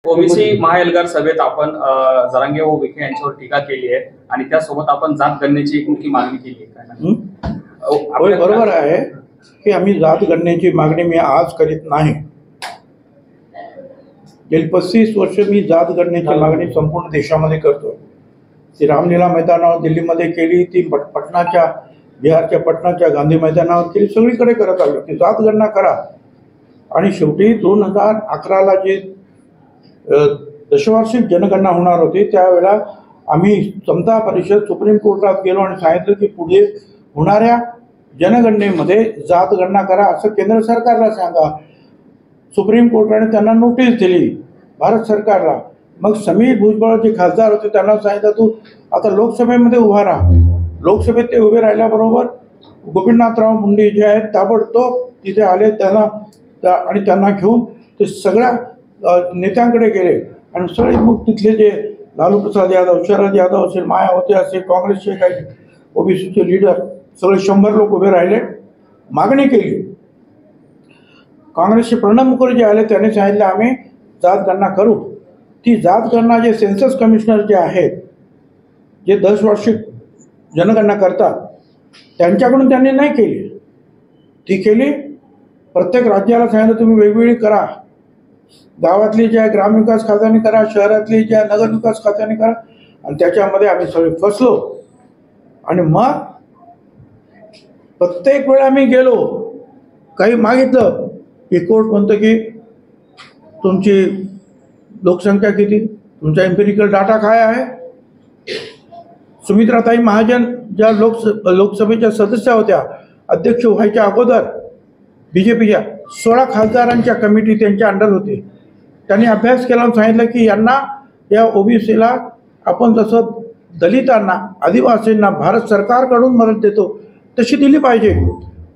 OBC महाएल्गार सभेत आपण जरांगे व विखे यांच्यावर टीका केली आहे आणि त्यासोबत आपण जात गणनेची एक मोठी मागणी केली आहे. होय, बरोबर आहे की आम्ही जात गणनेची मागणी मी आज करीत नाही. गेली 35 वर्ष मी जात गणनेची मागणी संपूर्ण देशामध्ये करतो. ती रामलीला मैदानावर दिल्लीमध्ये केली, ती पटनाच्या बिहारच्या पटनाच्या गांधी मैदानावर केली, सगळीकडे करत आलो की जात गणना करा. आणि शेवटी 2011ला जे दशवार्षिक जनगणना होणार होती त्यावेळेला आम्ही समता परिषद सुप्रीम कोर्टात गेलो आणि सांगितलं की पुढे होणाऱ्या जनगणनेमध्ये जात गणना करा असं केंद्र सरकारला सांगा. सुप्रीम कोर्टाने त्यांना नोटीस दिली भारत सरकारला. मग समीर भुजबळ जे खासदार होते त्यांना सांगितलं तू आता लोकसभेमध्ये उभा राहा. लोकसभेत ते उभे राहिल्याबरोबर गोपीनाथराव मुंडे जे आहेत ताबडतोब तिथे आले आणि त्यांना घेऊन ते सगळ्या नेत्यांकडे गेले आणि सगळे मग तिथले जे लालू प्रसाद यादव, शरद यादव असेल, मायावती असेल, काँग्रेसचे काही ओबीसीचे लीडर सगळे 100 लोक उभे राहिले, मागणी केली. काँग्रेसचे प्रणब मुखर्जी आले, त्यांनी सांगितलं आम्ही जात गणना करू. ती जात गणना जे सेन्सस कमिशनर जे आहेत जे 10 वार्षिक जनगणना करतात त्यांच्याकडून त्यांनी नाही केली. ती केली प्रत्येक राज्याला सांगितलं तुम्ही वेगवेगळी करा. गावातली ज्या ग्रामविकास खात्याने करा, शहरातली ज्या नगरविकास खात्याने करा. आणि त्याच्यामध्ये आम्ही सगळे फसलो. आणि मग प्रत्येक वेळा आम्ही गेलो काही मागितलं की कोर्ट म्हणतं की तुमची लोकसंख्या किती, तुमचा एम्पिरिकल डाटा काय आहे. सुमित्राताई महाजन ज्या लोकसभेच्या सदस्य होत्या, अध्यक्ष व्हायच्या अगोदर बीजेपीच्या 16 खासदारांच्या कमिटी त्यांच्या अंडर होती. त्यांनी अभ्यास केला आणि सांगितलं की यांना या ओबीसीला आपण जसं दलितांना, आदिवासींना भारत सरकारकडून मदत देतो तशी दिली पाहिजे,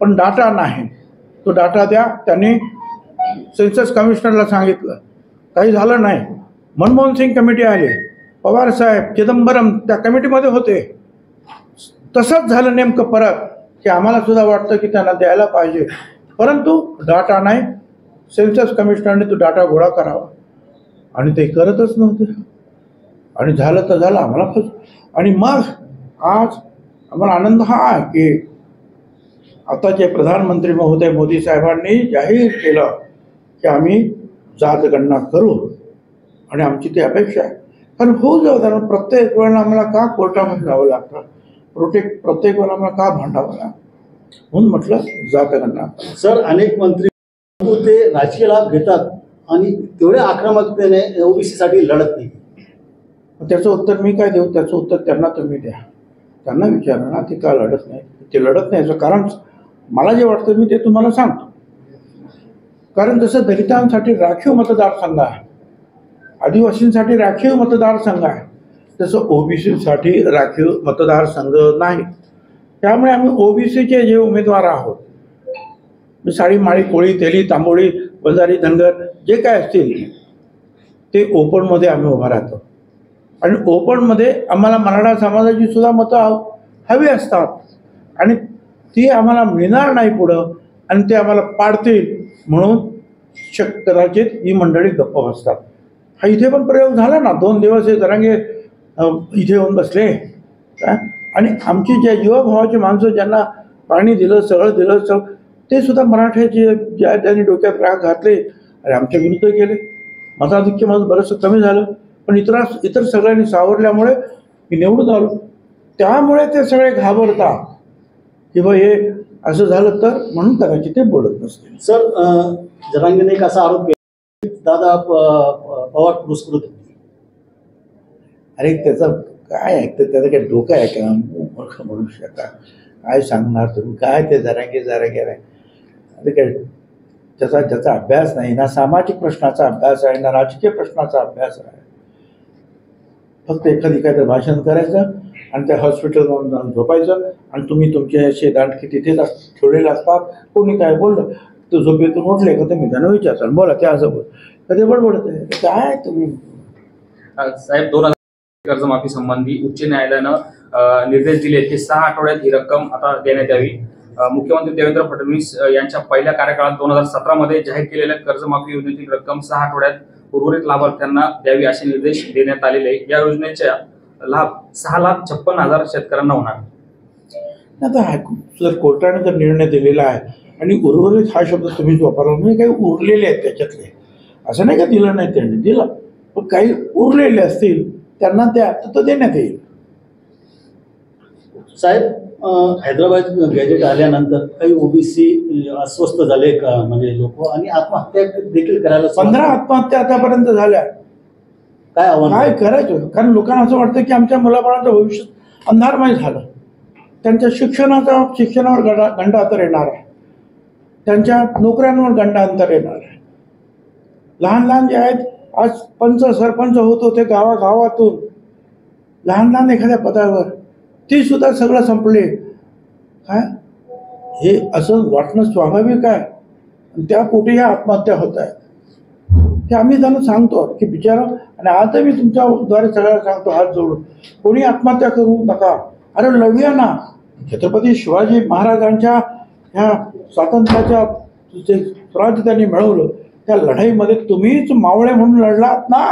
पण डाटा नाही. तो डाटा द्या. त्यांनी सेन्सस कमिशनरला सांगितलं, काही झालं नाही. मनमोहन सिंग कमिटी आली, पवार साहेब, चिदंबरम त्या कमिटीमध्ये होते. तसंच झालं नेमकं परत की आम्हाला सुद्धा वाटतं की त्यांना द्यायला पाहिजे, परंतु डाटा नाही. सेन्सस कमिशनरने तो डाटा गोळा करावा आणि ते करतच नव्हते. आणि झालं तर झालं आम्हाला. आणि मग आज आम्हाला आनंद हा आहे की आताचे प्रधानमंत्री महोदय मोदी साहेबांनी जाहीर केलं की आम्ही जात गणना करू आणि आमची ती अपेक्षा आहे. कारण होऊ जाऊ प्रत्येक वेळेला आम्हाला का कोर्टामध्ये जावं लागतं, प्रत्येक वेळेला आम्हाला का भांडावं लागतं, म्हणून म्हटलं जात गणना. सर, अनेक मंत्री ते राजकीय लाभ घेतात आणि तेवढ्या आक्रमकतेने ओबीसीसाठी लढत नाही. त्याचं उत्तर मी काय देऊ, त्याचं उत्तर त्यांना तुम्ही द्या. त्यांना विचारा ना ते का लढत नाही. ते लढत नाही याचं कारण मला जे वाटतं मी ते तुम्हाला सांगतो. कारण जसं दलितांसाठी राखीव मतदारसंघ आहे, आदिवासींसाठी राखीव मतदारसंघ आहे, तसं ओबीसीसाठी राखीव मतदारसंघ नाही. त्यामुळे आम्ही ओबीसीचे जे उमेदवार आहोत, साळी, माळी, कोळी, तेली, तांबोळी, बंजारी, धनगर जे काय असतील ते ओपनमध्ये आम्ही उभा राहतो. आणि ओपनमध्ये आम्हाला मराठा समाजाची सुद्धा मतं हवी असतात आणि ती आम्हाला मिळणार नाही पुढं आणि ते आम्हाला पाडतील म्हणून कदाचित ही मंडळी गप्प बसतात. हा इथे पण प्रयोग झाला ना. 2 दिवस हे जरांगे इथे येऊन बसले आणि आमची ज्या युवाभावाची माणसं ज्यांना पाणी दिलं, सगळं दिलं, ते सुद्धा मराठ्याचे ज्या त्यांनी डोक्यात राग घातले आणि आमच्या विरुद्ध गेले. मताधिक्य माझं बरंचसं कमी झालं, पण इतर सगळ्यांनी सावरल्यामुळे मी निवडून आलो. त्यामुळे ते सगळे घाबरतात की बा हे असं झालं तर, म्हणून कदाचित ते बोलत नसते. सर, जरांगेने एक असा आरोप केला दादा पवार पुरस्कृत. अरे त्याचं काय ऐकतं, त्याचं काय डोकं आहे का, मूर्ख मनुष्य का, काय सांगणार तुम्ही, काय ते जरांगे आहे. अरे काय ज्याचा अभ्यास नाही ना, सामाजिक प्रश्नाचा अभ्यास आहे ना, राजकीय प्रश्नाचा अभ्यास आहे. फक्त एखादी काहीतरी भाषण करायचं आणि त्या हॉस्पिटलमध्ये जाऊन झोपायचं आणि तुम्ही तुमचे असे दांडकी तिथेच ठेवलेले असतात. कोणी काय बोललं तर झोपेतून उठले का तुम्ही त्यांना विचारता, बोला त्या असं बोल, कधी बडबडत आहे काय तुम्ही. साहेब, 2000 कर्जमाफी संबंधी उच्च न्यायालयानं निर्देश दिले की 6 आठवड्यात ही रक्कम आता देण्यात यावी. मुख्यमंत्री देवेंद्र फडणवीस यांच्या पहिल्या कार्यकाळात 2017 मध्ये जाहीर केलेल्या कर्जमाफी योजनेतील रक्कम 6 आठवड्यात उर्वरित लाभार्थ्यांना द्यावी असे निर्देश देण्यात आलेले आहे. या योजनेचा लाभ 6,56,000 शेतकऱ्यांना होणार. आता जर कोर्टाने जर निर्णय दिलेला आहे आणि उर्वरित हा शब्द तुम्हीच वापरला, म्हणजे काही उरलेले आहेत त्याच्यातले, असं नाही का दिलं नाही त्यांनी, दिलं, पण काही उरलेले असतील त्यांना त्या तर देण्यात येईल. साहेब, हैदराबाद गॅजेट आल्यानंतर काही ओबीसी अस्वस्थ झाले का, म्हणजे लोक, आणि आत्महत्या देखील करायला 15 आत्महत्या आतापर्यंत झाल्या. काय आव्हान काय करायचं? कारण लोकांना असं वाटतं की आमच्या मुलाबाळांचं भविष्य अंधारमय झालं. त्यांच्या शिक्षणावर गंडांतर येणार आहे, त्यांच्या नोकऱ्यांवर गंडांतर येणार आहे. लहान लहान जे आहेत, आज पंच सरपंच होत होते गावागावातून, लहान लहान एखाद्या पदावर, ती सुद्धा सगळं संपले. काय हे असं वाटणं स्वाभाविक आहे. त्या पोटी ह्या आत्महत्या होत आहेत. हे आम्ही त्यांना सांगतो की बिचारा, आणि आता मी तुमच्याद्वारे सगळ्यांना सांगतो हात जोडून, कोणी आत्महत्या करू नका. अरे लढूया ना. छत्रपती शिवाजी महाराजांच्या ह्या स्वातंत्र्याच्या जे स्वराज्य त्यांनी मिळवलं, त्या लढाईमध्ये तुम्हीच मावळे म्हणून लढलात ना.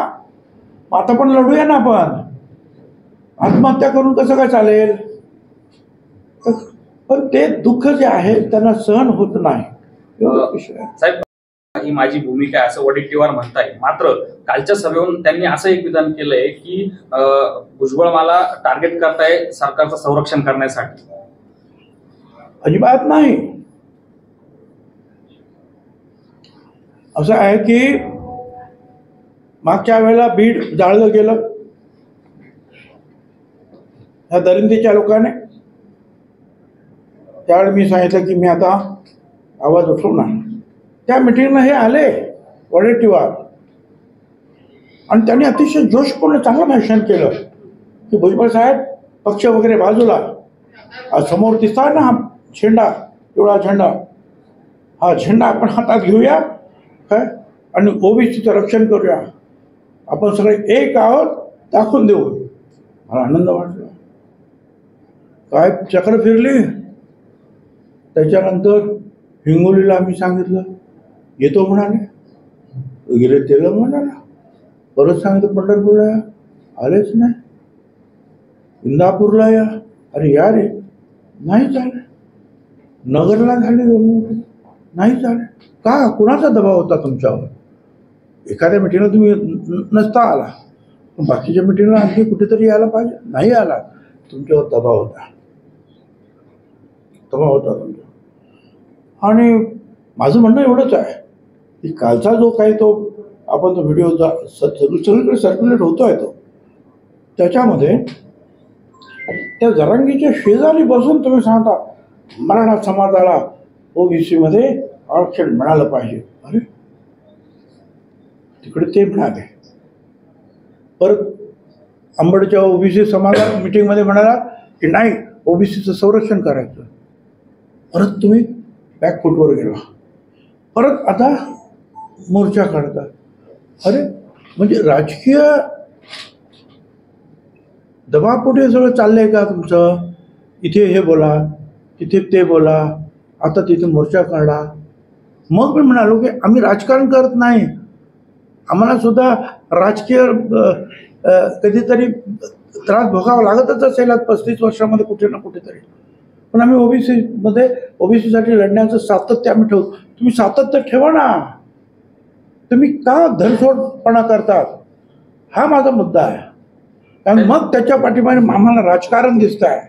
आता पण लढूया ना. आपण आत्महत्या करून कसं काय चालेल? पण ते दुःख जे आहे त्यांना सहन होत नाही. साहेब, ही माझी भूमिका आहे असं वडेट्टीवार म्हणताय. मात्र कालच्या सभेवरून त्यांनी असं एक विधान केलंय की भुजबळ मला टार्गेट करताय सरकारचं संरक्षण करण्यासाठी. अजिबात नाही. असं आहे की मागच्या वेळेला बीड जाळलं गेलं ह्या दरिंदीच्या लोकांनी. त्यावेळी मी सांगितलं की मी आता आवाज उठवणार. त्या मिटिंगला हे आले वडेट्टीवार, आणि त्यांनी अतिशय जोशपूर्ण चांगलं भाषण केलं की भुजबळ साहेब, पक्ष वगैरे बाजूला, समोर दिसता ना हा झेंडा, पिवळा झेंडा, हा झेंडा आपण हातात घेऊया काय, आणि ओबीसीचं रक्षण करूया. आपण सगळे एक आहोत दाखवून देऊ. मला आनंद वाटला. काय चक्र फिरली. त्याच्यानंतर हिंगोलीला आम्ही सांगितलं येतो म्हणाले, गेले तेलंगणाला. परत सांगितलं पंढरपूरला या, आलेच नाही. इंदापूरला या, अरे या रे, नाही झालं. नगरला झाले, नाही झाले. का? कुणाचा दबाव होता तुमच्यावर? एखाद्या मिटिंगला तुम्ही नसता आला, पण बाकीच्या मिटिंगला आणखी कुठेतरी यायला पाहिजे, नाही आला. तुमच्यावर दबाव होता, तुमचा. आणि माझं म्हणणं एवढंच आहे की कालचा जो काही तो आपण तो व्हिडिओ सगळीकडे सर्क्युलेट होतो आहे, तो त्याच्यामध्ये त्या जरांगीच्या शेजारी बसून तुम्ही सांगता मराठा समाजाला ओबीसीमध्ये आरक्षण मिळालं पाहिजे. अरे तिकडे ते म्हणाले. परत अंबडच्या ओबीसी समाजा मिटिंगमध्ये म्हणाला की नाही, ओबीसीचं संरक्षण करायचं. परत तुम्ही बॅकफूटवर गेला. परत आता मोर्चा काढता. अरे म्हणजे राजकीय दबापोटी सगळं चाललंय का तुमचं? इथे हे बोला, तिथे ते बोला, आता तिथे मोर्चा काढा. मग मी म्हणालो की आम्ही राजकारण करत नाही, आम्हाला सुद्धा राजकीय कधीतरी त्रास भोगावा लागतच असेल 35 वर्षामध्ये कुठे ना कुठेतरी. पण आम्ही ओबीसीसाठी लढण्याचं सातत्य आम्ही ठेवतो. तुम्ही सातत्य ठेवा ना. तुम्ही का धरसोडपणा करतात? हा माझा मुद्दा आहे. कारण मग त्याच्या पाठीमागे आम्हाला राजकारण दिसत आहे.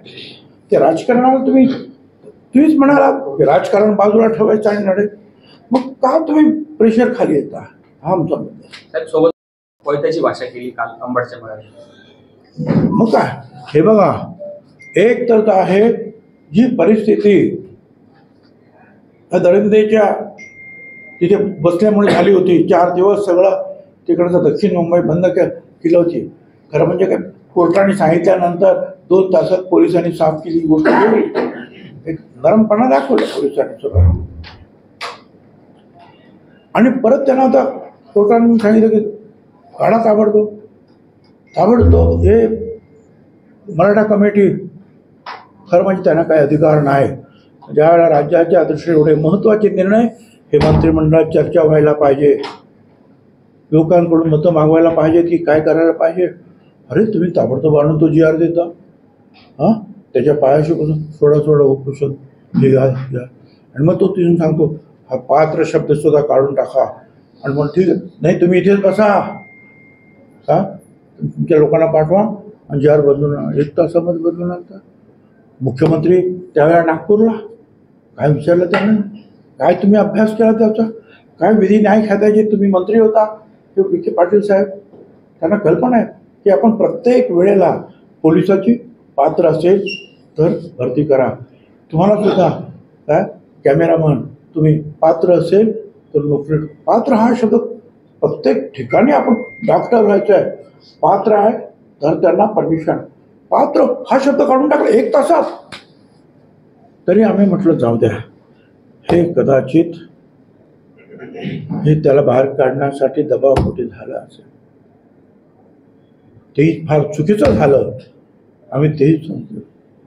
ते राजकारणाला तुम्हीच म्हणाला की राजकारण बाजूला ठेवायचं आणि लढाई. मग का तुम्ही प्रेशर खाली येता? हा आमचा मुद्दा. साहेब, सोबत कोयत्याची भाषा केली काल अंबडच्या मेळाव्यात. मग काय हे बघा, एक तर आहे जी परिस्थिती दरिंदेच्या तिथे बसल्यामुळे झाली होती. 4 दिवस सगळं तिकडचं दक्षिण मुंबई बंद केली होती. खरं म्हणजे काय, कोर्टाने सांगितल्यानंतर 2 तासात पोलिसांनी साफ केली ही गोष्ट वेगळी. एक नरमपणा दाखवला पोलिसांनी सगळं. आणि परत त्यांना आता कोर्टाने सांगितलं की काढा ताबडतोब हे मराठा कमिटी. खरं म्हणजे त्यांना काही अधिकार नाही. ज्यावेळेला राज्याच्या दृष्टीने एवढे महत्त्वाचे निर्णय हे मंत्रिमंडळात चर्चा व्हायला पाहिजे. लोकांकडून मतं मागवायला पाहिजे की काय करायला पाहिजे. अरे तुम्ही ताबडतोब आणून तो GR देता. हां, त्याच्या पायाशी बसून सोडा उपोषण हे घ्या आणि मग तो तिथून सांगतो हा पात्र शब्द सुद्धा काढून टाका आणि मग ठीक आहे नाही तुम्ही इथेच बसा. का तुमच्या लोकांना पाठवा आणि GR बदलून आणा. 1 तासामध्ये बदलून आणता. मुख्यमंत्री त्यावेळेला नागपूरला काय विचारलं त्यांना, काय तुम्ही अभ्यास केला त्याचा, काय विधी न्याय खात्याचे तुम्ही मंत्री होता ते विखे पाटील साहेब. त्यांना कल्पना आहे की आपण प्रत्येक वेळेला पोलिसाची पात्र असेल तर भरती करा. तुम्हाला सुद्धा काय कॅमेरामन तुम्ही पात्र असेल तर नोकरी. पात्र हा शब्द प्रत्येक ठिकाणी आपण डॉक्टर व्हायचं आहे पात्र आहे तर त्यांना परमिशन. पात्र हा शब्द काढून टाकला 1 तासात. तरी आम्ही म्हटलं जाऊ द्या हे कदाचित हे त्याला बाहेर काढण्यासाठी दबावपोटी झालं असेल. तेही फार चुकीचं झालं. आम्ही तेही समजलो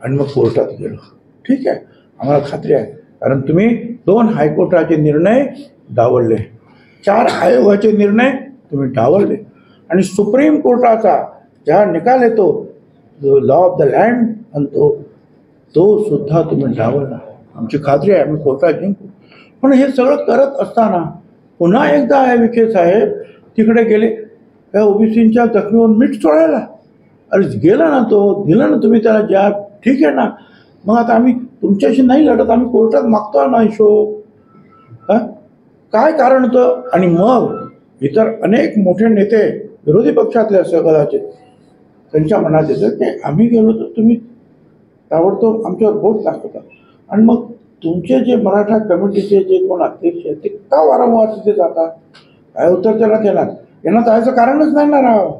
आणि मग कोर्टात गेलो. ठीक आहे आम्हाला खात्री आहे कारण तुम्ही 2 हायकोर्टाचे निर्णय डावलले, 4 आयोगाचे निर्णय तुम्ही डावलले आणि सुप्रीम कोर्टाचा ज्या निकाल येतो लॉ ऑफ द लँड आणि तो सुद्धा तुम्ही डावलला. आमची खात्री आहे आम्ही कोर्टात जिंकू. पण हे सगळं करत असताना पुन्हा एकदा आहे विखे साहेब तिकडे गेले त्या ओबीसींच्या जखमीवर मीठ चोळायला. अरे गेला ना तो, दिला ना तुम्ही त्याला ज्या ठीक आहे ना. मग आता आम्ही तुमच्याशी नाही लढत, आम्ही कोर्टात मागतो ना हिशोब. काय कारण होतं. आणि मग इतर अनेक मोठे नेते विरोधी पक्षातले असं कदाचित त्यांच्या मनात येतं की आम्ही गेलो तर तुम्ही ताबडतोब आमच्यावर बोट दाखवता. आणि मग तुमचे जे मराठा कमिटीचे जे कोण अध्यक्ष आहेत ते का वारंवार तिथे जातात, काय उत्तर त्यांना देणार. यांना जायचं कारणच नाही ना राव.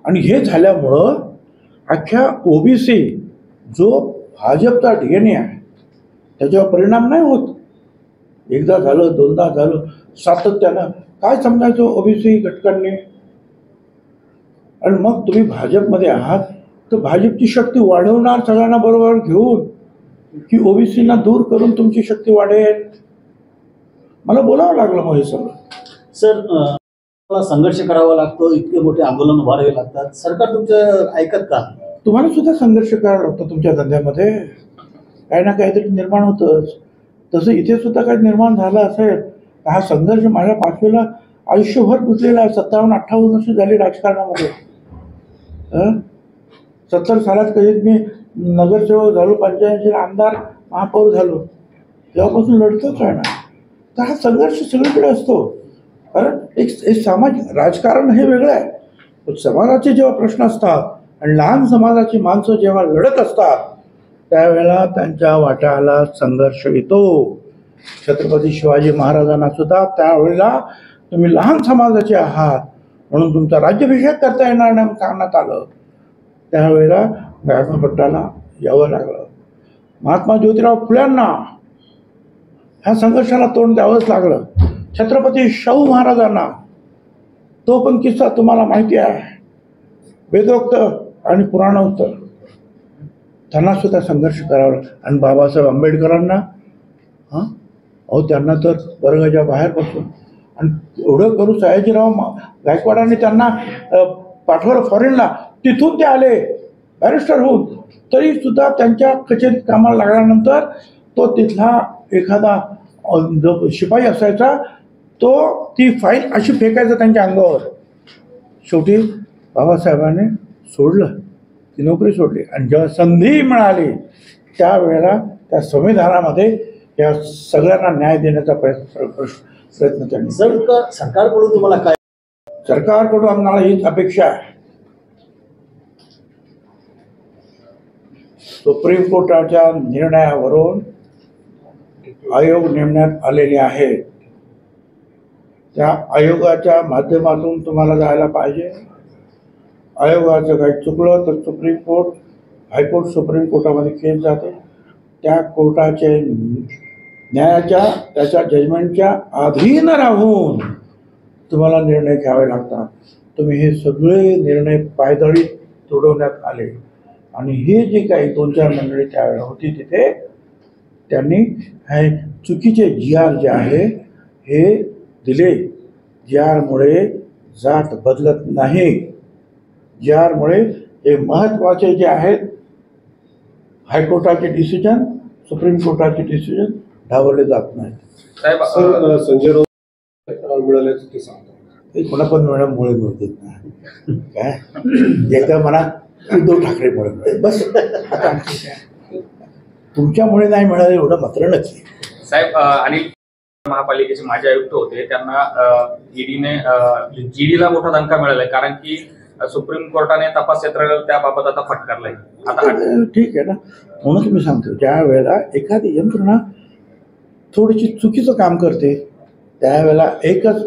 आणि हे झाल्यामुळं अख्ख्या ओबीसी जो भाजपचा DNA आहे त्याच्यावर परिणाम नाही होत. एकदा झालं 2दा झालं सातत्यानं काय समजायचं ओबीसी घटकांनी. आणि मग तुम्ही भाजपमध्ये आहात तर भाजपची शक्ती वाढवणार सगळ्यांना बरोबर घेऊन की ओबीसींना दूर करून तुमची शक्ती वाढेल. मला बोलावं लागलं मग हे सगळं. सर संघर्ष करावा लागतो, इतके मोठे आंदोलन उभारावे लागतात, सरकार तुमचं ऐकत का. तुम्हाला सुद्धा संघर्ष करावा लागतो तुमच्या धंद्यामध्ये. काही ना काहीतरी निर्माण होतंच. तसं इथे सुद्धा काही निर्माण झालं असेल. हा संघर्ष माझ्या पाचवीला आयुष्यभर गुंतलेला आहे. 57-58 वर्ष झाली राजकारणामध्ये. 70 सालात कधीच मी नगरसेवक झालो, 85 आमदार महापौर झालो. तेव्हापासून लढतोच आहे ना. तर हा संघर्ष सगळीकडे असतो. कारण एक सामाजिक राजकारण हे वेगळं आहे. पण समाजाचे जेव्हा प्रश्न असतात आणि लहान समाजाची माणसं जेव्हा लढत असतात त्यावेळेला त्यांच्या वाट्याला संघर्ष येतो. छत्रपती शिवाजी महाराजांना सुद्धा त्यावेळेला तुम्ही लहान समाजाचे आहात म्हणून तुमचा राज्याभिषेक करता येणार नाही सांगण्यात आलं. त्यावेळेला गायकवाडला यावं लागलं. महात्मा ज्योतिराव फुल्यांना ह्या संघर्षाला तोंड द्यावंच लागलं. छत्रपती शाहू महाराजांना तो पण किस्सा तुम्हाला माहिती आहे. वेदोक्त आणि पुराणोक्त त्यांना सुद्धा संघर्ष करावा लागला. आणि बाबासाहेब आंबेडकरांना त्यांना तर वर्गाच्या बाहेर बसून आणि एवढं करू सयाजीराव गायकवाडांनी त्यांना पाठवलं फॉरेनला. तिथून ते आले बॅरिस्टर होऊन. तरी सुद्धा त्यांच्या कचेरीत कामाला लागल्यानंतर तो तिथला एखादा जो शिपाई असायचा तो ती फाईल अशी फेकायचा त्यांच्या अंगावर. शेवटी बाबासाहेबांनी सोडलं, ती नोकरी सोडली. आणि जेव्हा संधी मिळाली त्यावेळेला त्या संविधानामध्ये या सगळ्यांना न्याय देण्याचा प्रयत्न त्यांनी. सरकारकडून तुम्हाला काय. सरकारकडून आम्हाला हीच अपेक्षा आहे. सुप्रीम कोर्टाच्या निर्णयावरून आयोग नेमण्यात आलेले आहेत. त्या आयोगाच्या माध्यमातून तुम्हाला जायला पाहिजे. आयोगाचं काही चुकलं तर सुप्रीम कोर्ट, हायकोर्ट, सुप्रीम कोर्टामध्ये केस जाते. त्या कोर्टाचे न्यायाच्या त्याच्या जजमेंटच्या अधीन राहून तुम्हाला निर्णय घ्यावे लागतात. तुम्ही हे सगळे निर्णय पायदळी तुडवण्यात आले. आणि हे जे काही 2-4 मंडळी त्यावेळेला होती तिथे त्यांनी हे चुकीचे GR जे आहे हे दिले. ज्यामुळे जात बदलत नाही, ज्यामुळे हे महत्त्वाचे जे आहेत हायकोर्टाचे डिसिजन, सुप्रीम कोर्टाचे डिसिजन डावलले जात नाहीत. साहेब संजय राऊत मिळाल्याचं ते सांगतात. ते कोणा पण मुळे मिळतात ना काय, एकदा म्हणा उद्धव ठाकरेमुळे मिळेल बस. आता आणखी काय? तुमच्यामुळे नाही मिळालं एवढं मात्र नक्की. साहेब अनिल महापालिकेचे माजी आयुक्त होते, त्यांना ईडीने जीडीला मोठा धक्का मिळालाय, कारण की सुप्रीम कोर्टाने तपास यंत्रणेला त्याबाबत आता फटकारलाय. आता ठीक आहे ना, म्हणून मी सांगतो ज्या वेळेला एखादी यंत्रणा थोडीशी चुकीचं काम करते त्यावेळेला एकच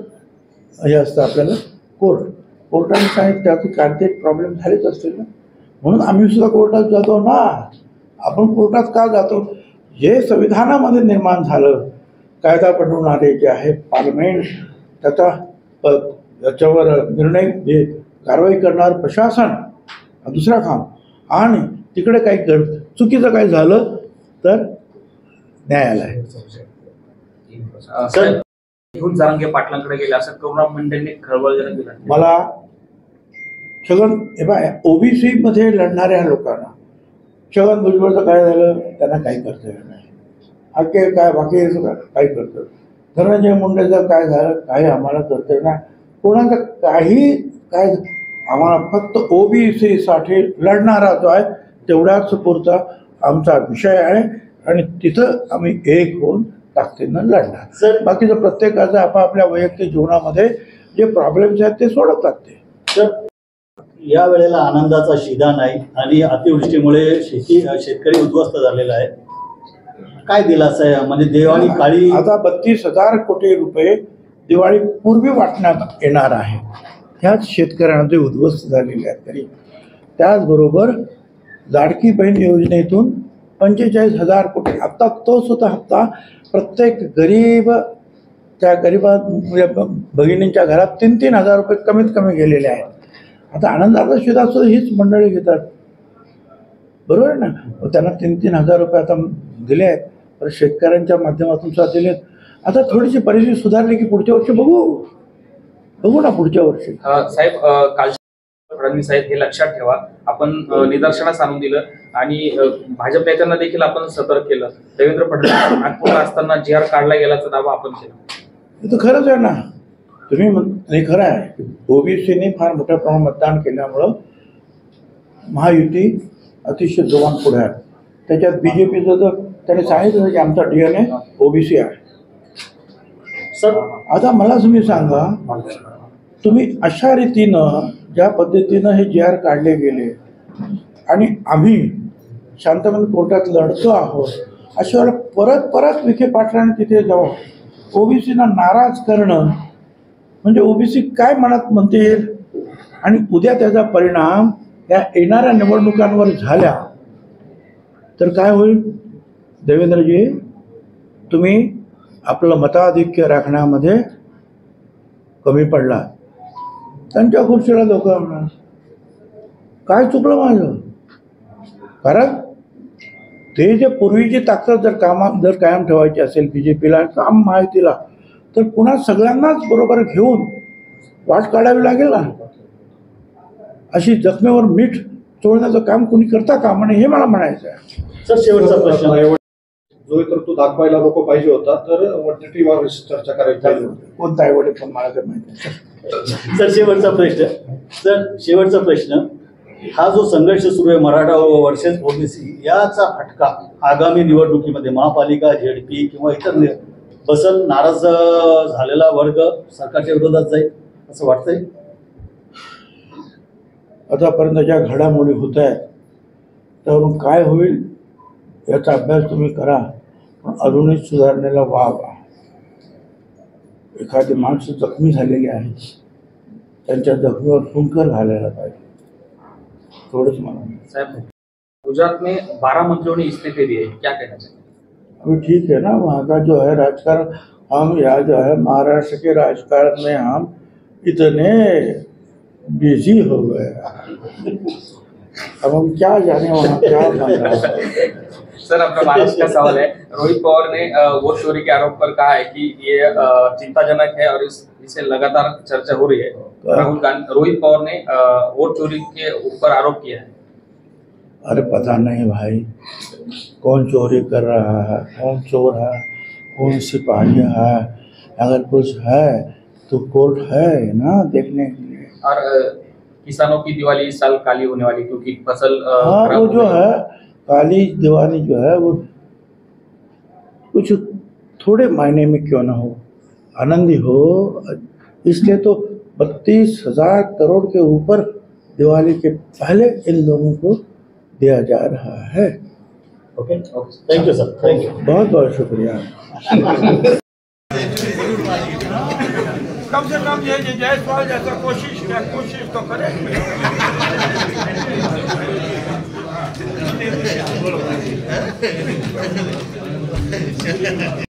हे असतं आपल्याला कोर्टाने सांगितलं त्याचे कायदे प्रॉब्लेम झालेच असतील ना, म्हणून आम्ही सुद्धा कोर्टात जातो ना. आपण कोर्टात का जातो? जे संविधानामध्ये निर्माण झालं, कायदा बनवणारे जे आहे पार्लमेंट, त्याच्यावर निर्णय जे कारवाई करणार प्रशासन, दुसरा काम, आणि तिकडे काही चुकीचं काही झालं तर न्यायालय. सर घेऊन जारांगे पाटलांकडे गेले असं करुणा मुंडेंनी खळबळजनक दिला. मला ओबीसी मध्ये लढणाऱ्या लोकांना छगन भुजबळचं काय झालं, त्यांना काही कर्तव्य नाही, आके काय बाकी काही कर्तव्य, धनंजय मुंडेचं काय झालं, काही आम्हाला कर्तव्य नाही, कोणाचं काही काय, आम्हाला फक्त ओबीसी साठी लढणारा जो आहे तेवढ्याच पुरता आमचा विषय आहे आणि तिथं आम्ही एक होऊन ताकदीनं लढणार. सर बाकीचं प्रत्येकाचं आपापल्या वैयक्तिक जीवनामध्ये जे प्रॉब्लेम्स आहेत ते सोडवतात ते. तर या वेळेला आनंदाचा शिदा नाही आणि अतिवृष्टीमुळे शेतकरी उद्ध्वस्त झालेला आहे. काय दिलासा आहे म्हणजे दिवाळी काळी आता 32,000 कोटी रुपये दिवाळी पूर्वी वाटण्यात येणार आहे. ह्याच शेतकऱ्यांना जे उद्ध्वस्त झालेले आहेत तरी, त्याचबरोबर लाडकी बहीण योजनेतून 45,000 कोटी, आता तो सुद्धा हप्ता प्रत्येक त्या गरिबा भगिनींच्या घरात 3,000 रुपये कमीत कमी गेलेले आहेत. आता आनंदाचा शिदा सुद्धा हीच मंडळी घेतात, बरोबर आहे ना. त्यांना 3,000 रुपये आता दिले आहेत, तर शेतकऱ्यांच्या माध्यमातून सुद्धा दिलेत. आता थोडीशी परिस्थिती सुधारली की पुढच्या वर्षी बघू ना पुढच्या वर्षी. साहेब काल फडणवीस साहेब हे लक्षात ठेवा, आपण निदर्शनास आणून दिलं आणि भाजप नेत्यांना देखील आपण सतर्क केलं. देवेंद्र फडणवीस नागपूरला असताना जी आर काढला गेल्याचा दावा आपण केला. हे तर खरंच आहे ना, तुम्ही हे खरं आहे. ओबीसीने फार मोठ्या प्रमाणात मतदान केल्यामुळं महायुती अतिशय जोमात पुढे आहे. त्याच्यात बीजेपीचं तर त्याने सांगितलं की आमचा DNA ओबीसी आहे. सर आता मला तुम्ही सांगा, तुम्ही अशा रीतीनं ज्या पद्धतीनं हे जी आर काढले गेले आणि आम्ही शांतपणे कोर्टात लढतो आहोत, अशा वेळेला परत विखे पाटलांनी तिथे जाऊन ओबीसीना नाराज करणं म्हणजे ओबीसी काय मनात म्हणतील, आणि उद्या त्याचा परिणाम या येणाऱ्या निवडणुकांवर झाल्या तर काय होईल? देवेंद्रजी, तुम्ही आपलं मताधिक्य राखण्यामध्ये कमी पडला, त्यांच्या खुर्चीला लोक म्हणणार काय चुकलं माझं. कारण ते जे पूर्वीची ताकद जर कायम ठेवायची असेल बीजेपीला काम महायुतीला, तर पुन्हा सगळ्यांनाच बरोबर घेऊन वाट काढावी लागेल ना. अशी जखमेवर मीठ चोळण्याचं काम कोणी करता कामा नये हे मला म्हणायचं आहे. सर शेवटचा प्रश्न, जो तर तो दाखवायला नको पाहिजे होता, तर वटटीवर चर्चा करायची पाहिजे होती. कोणता आहे वडील पण मला तर माहिती आहे. सर शेवटचा प्रश्न, हा जो संघर्ष सुरू आहे मराठा वर्सेस ओबीसी, याचा फटका आगामी निवडणुकीमध्ये महापालिका, झेडपी किंवा इतर बसल, नाराज झालेला वर्ग सरकारच्या विरोधात जाईल असं वाटतंय? आतापर्यंत ज्या घडामोडी होत आहेत त्यावरून काय होईल याचा अभ्यास तुम्ही करा, पण अजूनही सुधारणेला वाव. एखादी माणसं जखमी झालेली आहे, त्यांच्या जखमीवर फुंकर घालायला पाहिजे, थोडंच मला. साहब गुजरात में 12 मंत्रियों ने इस्तीफे दिए, क्या कहना चाहिए? अभी ठीक है ना, वहाँ का जो है राजकारण, हम यहाँ जो है महाराष्ट्र के राजकारण में हम इतने बिजी हो गए, अब हम क्या जाने वहाँ क्या बन रहा है. सर अपना महाराष्ट्र का सवाल है। रोहित पवार ने वोट चोरी के आरोप पर कहा है कि ये चिंताजनक है और इसे लगातार चर्चा हो रही है। रोहित पवार ने वोट चोरी के ऊपर आरोप किया है। अरे पता नहीं भाई, कौन चोरी कर रहा है, कौन चोर है, कौन सिपाही है। अगर कुछ है तो कोर्ट है ना देखने के लिए। और किसानों की दिवाली इस साल काली होने वाली, क्योंकि फसल हाँ, वो जो है काली दिवाली जो है वो कुछ थोड़े मायने में क्यों ना हो, आनंदी हो। इसलिए तो 32,000 करोड़ के ऊपर दिवाली के पहले इन लोगों को दिया जा रहा है। Okay, thank you sir, thank you, बहुत बहुत शुक्रिया। कम से कम ये जायसवाल जैसा कोशिश तो करें।